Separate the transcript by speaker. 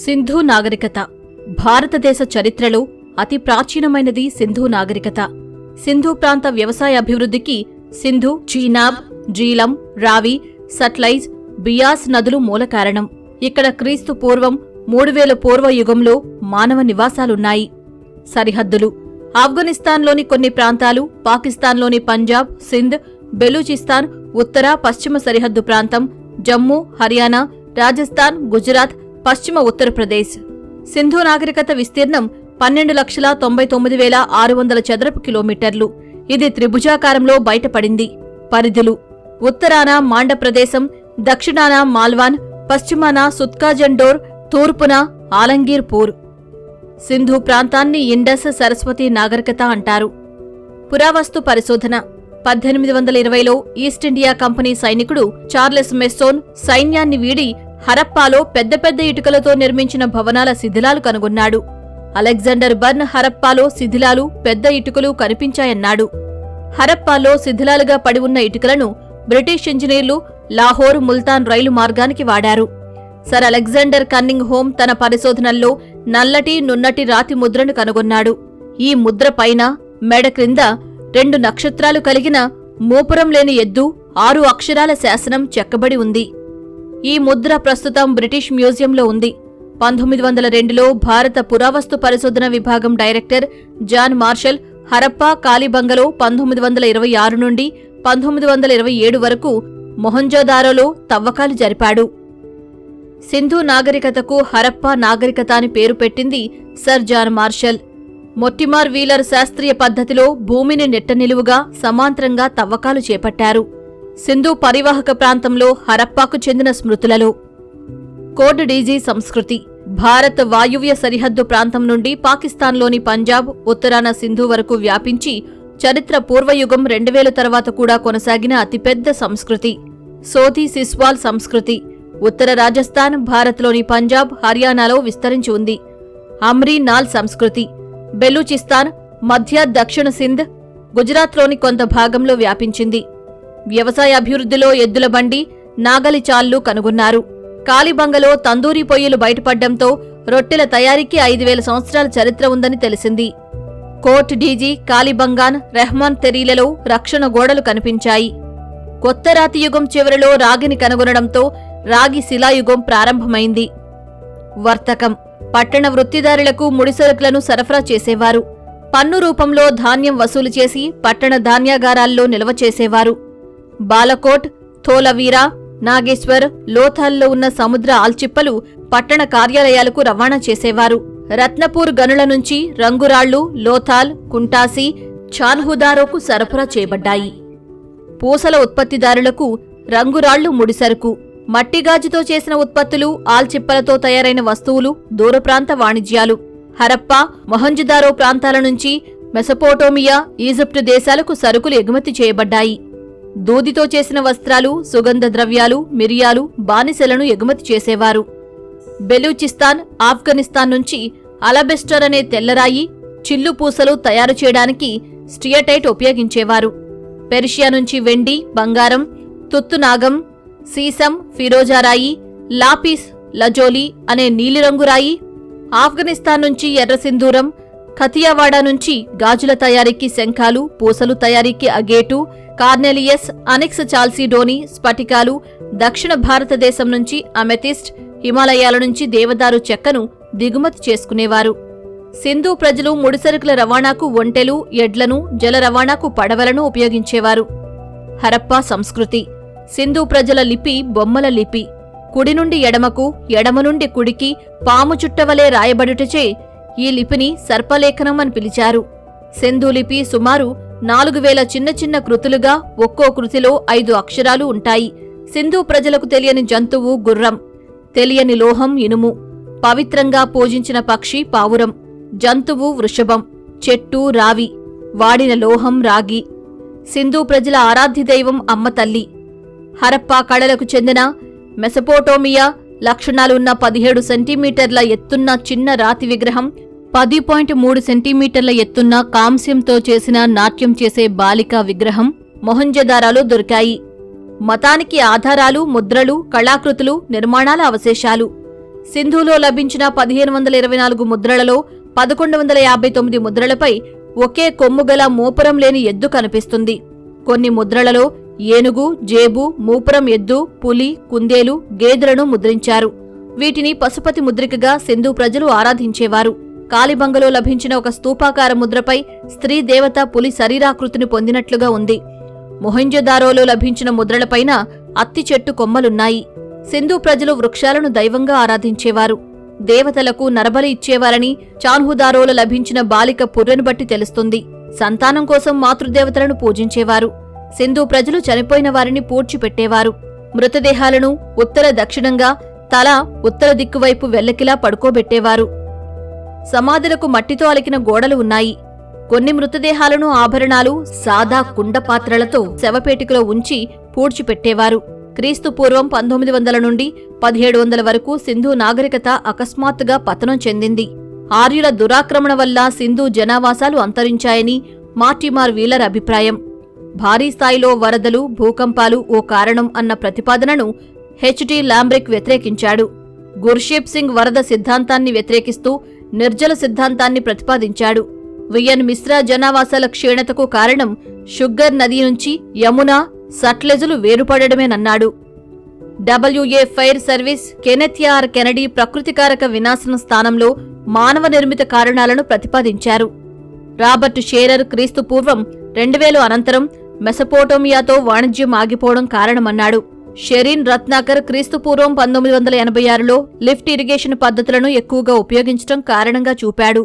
Speaker 1: సింధు నాగరికత భారతదేశ చరిత్రలో అతి ప్రాచీనమైనది సింధు నాగరికత. సింధు ప్రాంత వ్యవసాయ అభివృద్ధికి సింధు, చీనాబ్, జీలం, రావి, సట్లైజ్, బియాస్ నదులు మూల కారణం. ఇక్కడ క్రీస్తు పూర్వం 3000 పూర్వ యుగంలో మానవ నివాసాలున్నాయి. సరిహద్దులు: ఆఫ్ఘనిస్తాన్లోని కొన్ని ప్రాంతాలు, పాకిస్తాన్లోని పంజాబ్, సింధ్, బెలూచిస్తాన్, ఉత్తర, పశ్చిమ సరిహద్దు ప్రాంతం, జమ్మూ, హర్యానా, రాజస్థాన్, గుజరాత్, పశ్చిమ ఉత్తరప్రదేశ్. సింధు నాగరికత విస్తీర్ణం 12,99,600 చదరపు కిలోమీటర్లు. ఇది త్రిభుజాకారంలో బయటపడింది. పరిధులు: ఉత్తరాన మాండ ప్రదేశం, దక్షిణాన మాల్వాన్, పశ్చిమాన సుత్కాజండోర్, తూర్పున ఆలంగీర్పూర్. సింధు ప్రాంతాన్ని ఇండస్ సరస్వతి నాగరికత అంటారు. పురావస్తు పరిశోధన: 1820లో ఈస్ట్ ఇండియా కంపెనీ సైనికుడు చార్లెస్ మెస్సోన్ సైన్యాన్ని వీడి హరప్పాలో పెద్ద పెద్ద ఇటుకలతో నిర్మించిన భవనాల శిథిలాలు కనుగొన్నాడు. అలెగ్జాండర్ బర్న్ హరప్పాలో శిథిలాలు, పెద్ద ఇటుకలు కనిపించాయన్నాడు. హరప్పాలో శిథిలాలుగా పడి ఉన్న ఇటుకలను బ్రిటిష్ ఇంజనీర్లు లాహోర్, ముల్తాన్ రైలు మార్గానికి వాడారు. సర్ అలెగ్జాండర్ కన్నింగ్ హోమ్ తన పరిశోధనల్లో నల్లటి, నున్నటి రాతి ముద్రను కనుగొన్నాడు. ఈ ముద్ర పైన, మెడ క్రింద 2 నక్షత్రాలు కలిగిన మూపురం లేని ఎద్దు, 6 అక్షరాల శాసనం చెక్కబడి ఉంది. ఈ ముద్ర ప్రస్తుతం బ్రిటిష్ మ్యూజియంలో ఉంది. 1902లో భారత పురావస్తు పరిశోధన విభాగం డైరెక్టర్ జాన్ మార్షల్ హరప్పా, కాలిబంగలో 1926 నుండి 1927 వరకు మొహంజోదారోలో తవ్వకాలు జరిపాడు. సింధు నాగరికతకు హరప్పా నాగరికత అని పేరు పెట్టింది సర్ జాన్ మార్షల్. మొట్టిమార్ వీలర్ శాస్త్రీయ పద్ధతిలో భూమిని నెట్టనిలువుగా సమాంతరంగా తవ్వకాలు చేపట్టారు. సింధు పరివాహక ప్రాంతంలో హరప్పాకు చెందిన స్మృతులలో కోడ్ డీజీ సంస్కృతి భారత్ వాయువ్య సరిహద్దు ప్రాంతం నుండి పాకిస్తాన్లోని పంజాబ్, ఉత్తరాన సింధు వరకు వ్యాపించి చరిత్ర పూర్వయుగం 2000 తర్వాత కూడా కొనసాగిన అతిపెద్ద సంస్కృతి. సోధి సిస్వాల్ సంస్కృతి ఉత్తర రాజస్థాన్, భారత్లోని పంజాబ్, హర్యానాలో విస్తరించి ఉంది. అమ్రీ నాల్ సంస్కృతి బెలూచిస్తాన్, మధ్య దక్షిణ సింధ్, గుజరాత్లోని కొంత భాగంలో వ్యాపించింది. వ్యవసాయ అభివృద్ధిలో ఎద్దుల బండి, నాగలి చాళ్లు కనుగొన్నారు. కాలిబంగలో తందూరి పొయ్యిలు బయటపడ్డంతో రొట్టెల తయారీకి 5000 సంవత్సరాల చరిత్ర ఉందని తెలిసింది. కోట్ డీజీ, కాలిబంగాన్, రెహమాన్ తెరీలలో రక్షణ గోడలు కనిపించాయి. కొత్త రాతి యుగం చివరిలో రాగిని కనుగొనడంతో రాగి శిలాయుగం ప్రారంభమైంది. వర్తకం: పట్టణ వృత్తిదారులకు ముడిసరుకులను సరఫరా చేసేవారు. పన్ను రూపంలో ధాన్యం వసూలు చేసి పట్టణ ధాన్యాగారాల్లో నిల్వ చేసేవారు. బాలకోట్, థోలవీరా, నాగేశ్వర్, లోథాల్లో ఉన్న సముద్ర ఆల్చిప్పలు పట్టణ కార్యాలయాలకు రవాణా చేసేవారు. రత్నపూర్ గనుల నుంచి రంగురాళ్లు లోథాల్, కుంటాసి, చాన్హుదారోకు సరఫరా చేయబడ్డాయి. పూసల ఉత్పత్తిదారులకు రంగురాళ్లు ముడిసరుకు, మట్టిగాజుతో చేసిన ఉత్పత్తులు, ఆల్చిప్పలతో తయారైన వస్తువులు దూరప్రాంత వాణిజ్యాలు. హరప్పా, మొహంజదారో ప్రాంతాల నుంచి మెసపోటోమియా, ఈజిప్టు దేశాలకు సరుకులు ఎగుమతి చేయబడ్డాయి. దూదితో చేసిన వస్త్రాలు, సుగంధ ద్రవ్యాలు, మిరియాలు, బానిసలను ఎగుమతి చేసేవారు. బెలూచిస్తాన్, ఆఫ్ఘనిస్తాన్ నుంచి అలబెస్టర్ అనే తెల్లరాయి, చిల్లు పూసలు తయారు చేయడానికి స్టియటైట్ ఉపయోగించేవారు. పెర్షియా నుంచి వెండి, బంగారం, తుత్తునాగం, సీసం, ఫిరోజారాయి, లాపిస్ లజోలి అనే నీలిరంగురాయి, ఆఫ్ఘనిస్తాన్ నుంచి ఎర్ర సింధూరం, ఖతియావాడా నుంచి గాజుల తయారీకి శంఖాలు, పూసలు తయారీకి అగేటు, కార్నెలియస్, అనిక్స్ చాల్సిడోని, స్ఫటికాలు, దక్షిణ భారతదేశం నుంచి అమెథిస్ట్, హిమాలయాల నుంచి దేవదారు చెక్కను దిగుమతి చేసుకునేవారు. సింధు ప్రజలు ముడిసరుకుల రవాణాకు ఒంటెలు, ఎడ్లను, జల రవాణాకు పడవలను ఉపయోగించేవారు. హరప్పా సంస్కృతి సింధు ప్రజల లిపి బొమ్మల లిపి. కుడి నుండి ఎడమకు, ఎడమ నుండి కుడికి పాము చుట్టవలే రాయబడుటచే ఈ లిపిని సర్పలేఖనం అని పిలిచారు. సింధు లిపి సుమారు 4000 చిన్న చిన్న కృతులుగా, ఒక్కో కృతిలో 5 అక్షరాలు ఉంటాయి. సింధు ప్రజలకు తెలియని జంతువు గుర్రం, తెలియని లోహం ఇనుము, పవిత్రంగా పూజించిన పక్షి పావురం, జంతువు వృషభం, చెట్టు రావి, వాడిన లోహం రాగి. సింధు ప్రజల ఆరాధ్య దైవం అమ్మ తల్లి. హరప్పా కళలకు చెందిన మెసపోటోమియా లక్షణాలున్న 17 సెంటీమీటర్ల ఎత్తున్న చిన్న రాతి విగ్రహం, 10.3 సెంటీమీటర్ల ఎత్తున్న కాంస్యంతో చేసిన నాట్యం చేసే బాలికా విగ్రహం మొహంజదారాలో దొరికాయి. మతానికి ఆధారాలు, ముద్రలు, కళాకృతులు, నిర్మాణాల అవశేషాలు. సింధులో లభించిన 1524 ముద్రలలో 1159 ముద్రలపై ఒకే కొమ్ముగల మూపురం లేని ఎద్దు కనిపిస్తుంది. కొన్ని ముద్రలలో ఏనుగు, జేబు, మూపురం ఎద్దు, పులి, కుందేలు, గేదెలను ముద్రించారు. వీటిని పశుపతి ముద్రికగా సింధు ప్రజలు ఆరాధించేవారు. కాలిబంగలో లభించిన ఒక స్తూపాకార ముద్రపై స్త్రీ దేవత పులి శరీరాకృతిని పొందినట్లుగా ఉంది. మొహెంజోదారోలో లభించిన ముద్రలపైన అత్తి చెట్టు కొమ్మలున్నాయి. సింధు ప్రజలు వృక్షాలను దైవంగా ఆరాధించేవారు. దేవతలకు నరబలి ఇచ్చేవారని చాన్హుదారోలో లభించిన బాలిక పుర్రెను బట్టి తెలుస్తుంది. సంతానం కోసం మాతృదేవతలను పూజించేవారు. సింధు ప్రజలు చనిపోయిన వారిని పూడ్చిపెట్టేవారు. మృతదేహాలను ఉత్తర దక్షిణంగా, తల ఉత్తర దిక్కువైపు వెల్లకిలా పడుకోబెట్టేవారు. సమాధులకు మట్టితో అలికిన గోడలు ఉన్నాయి. కొన్ని మృతదేహాలను ఆభరణాలు, సాదా కుండ పాత్రలతో శవపేటికలో ఉంచి పూడ్చిపెట్టేవారు. క్రీస్తు పూర్వం 1900 నుండి 1700 వరకు సింధు నాగరికత అకస్మాత్తుగా పతనం చెందింది. ఆర్యుల దురాక్రమణ వల్ల సింధు జనావాసాలు అంతరించాయని మార్టిమార్ వీలర్ అభిప్రాయం. భారీ స్థాయిలో వరదలు, భూకంపాలు ఓ కారణం అన్న ప్రతిపాదనను హెచ్డి లాంబ్రిక్ వ్యతిరేకించాడు. గుర్షేప్ సింగ్ వరద సిద్ధాంతాన్ని వ్యతిరేకిస్తూ నిర్జల సిద్ధాంతాన్ని ప్రతిపాదించాడు. విఎన్ మిశ్రా జనావాసాల క్షీణతకు కారణం షుగ్గర్ నది నుంచి యమునా, సట్లెజులు వేరుపడడమేనన్నాడు. WA fire service Kenneth Kennedy ప్రకృతికారక వినాశనం స్థానంలో మానవ నిర్మిత కారణాలను ప్రతిపాదించారు. రాబర్ట్ షేరర్ క్రీస్తు పూర్వం 2000 అనంతరం మెసపోటోమియాతో వాణిజ్యం ఆగిపోవడం కారణమన్నాడు. షెరీన్ రత్నాకర్ క్రీస్తు పూర్వం 1986లో లిఫ్ట్ ఇరిగేషన్ పద్ధతులను ఎక్కువగా ఉపయోగించడం కారణంగా చూపాడు.